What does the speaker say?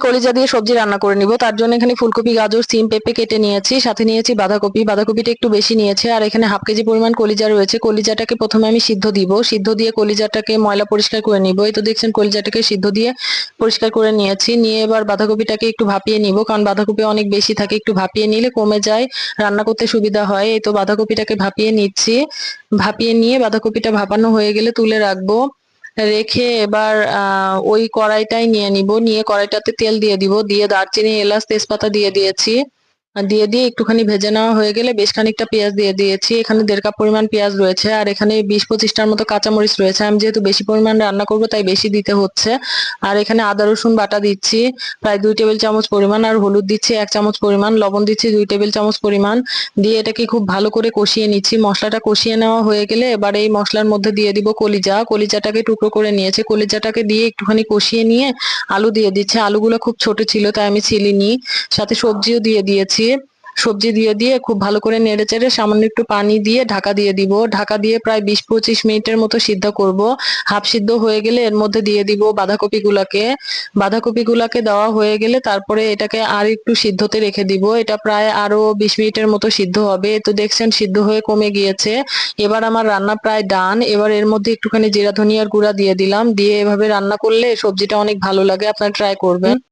কলিজা দিয়ে সবজি রান্না করে নিব। তার জন্য এখানে ফুলকপি, গাজর, সিম, পেঁপে কেটে নিয়েছি, সাথে নিয়েছি বাঁধাকপি। বাঁধাকপিটা একটু বেশি নিয়েছে। আর এখানে হাফ কেজি পরিমাণ কলিজা রয়েছে। কলিজাটাকে প্রথমে আমি সিদ্ধ দিব। সিদ্ধ দিয়ে কলিজাটাকে ময়লা পরিষ্কার করে নিব। এই তো দেখছেন কলিজাটাকে সিদ্ধ দিয়ে পরিষ্কার করে নিয়েছি। নিয়ে এবার বাঁধাকপিটাকে একটু ভাপিয়ে নিব, কারণ বাঁধাকপি অনেক বেশি থাকে, একটু ভাপিয়ে নিলে কমে যায়, রান্না করতে সুবিধা হয়। এই তো বাঁধাকপিটাকে ভাপিয়ে নিচ্ছি। ভাপিয়ে নিয়ে বাঁধাকপিটা ভাপানো হয়ে গেলে তুলে রাখবো। রেখে এবার ওই কড়াইটাই নিয়ে নিব। নিয়ে কড়াইটাতে তেল দিয়ে দিব। দিয়ে দারচিনি, এলাচ, তেজপাতা দিয়ে দিয়েছি। আর দিয়ে দিয়ে একটুখানি ভেজে নেওয়া হয়ে গেলে বেশ খানিকটা পেঁয়াজ দিয়ে দিয়েছি। এখানে 1.5 কাপ পরিমাণ পেঁয়াজ রয়েছে। আর এখানে 20-25টার মতো কাঁচামরিচ রয়েছে। আমি যেহেতু বেশি পরিমাণ রান্না করব তাই বেশি দিতে হচ্ছে। আর এখানে আদা রসুন বাটা দিচ্ছি প্রায় 2 টেবিল চামচ পরিমাণ। আর হলুদ দিচ্ছি 1 চামচ পরিমাণ। লবণ দিচ্ছি 2 টেবিল চামচ পরিমাণ। দিয়ে এটাকে খুব ভালো করে কষিয়ে নিচ্ছি। মশলাটা কষিয়ে নেওয়া হয়ে গেলে এবার এই মশলার মধ্যে দিয়ে দিব কলিজা। কলিজাটাকে টুকরো করে নিয়েছে। কলিজাটাকে দিয়ে একটুখানি কষিয়ে নিয়ে আলু দিয়ে দিচ্ছে। আলুগুলো খুব ছোট ছিল তাই আমি ছিলিনি। সাথে সবজিও দিয়ে দিয়েছি। সবজি দিয়ে দিয়ে খুব ভালো করে নেড়ে চেড়ে সামান্য একটু পানি দিয়ে ঢাকা দিয়ে দিব। ঢাকা দিয়ে প্রায় 20-25 মিনিটের মতো সিদ্ধ করব। হাফ সিদ্ধ হয়ে গেলে এর মধ্যে দিয়ে দিব বাঁধাকপি গুলাকে। বাঁধাকপি গুলাকে দেওয়া হয়ে গেলে তারপরে এটাকে আর একটু সিদ্ধতে রেখে দিব। এটা প্রায় আরো 20 মিনিটের মতো সিদ্ধ হবে। তো দেখছেন সিদ্ধ হয়ে কমে গিয়েছে। এবার আমার রান্না প্রায় ডান। এবার এর মধ্যে একটুখানি জিরা ধনিয়ার গুঁড়া দিয়ে দিলাম। দিয়ে এভাবে রান্না করলে সবজিটা অনেক ভালো লাগে, আপনারা ট্রাই করবেন।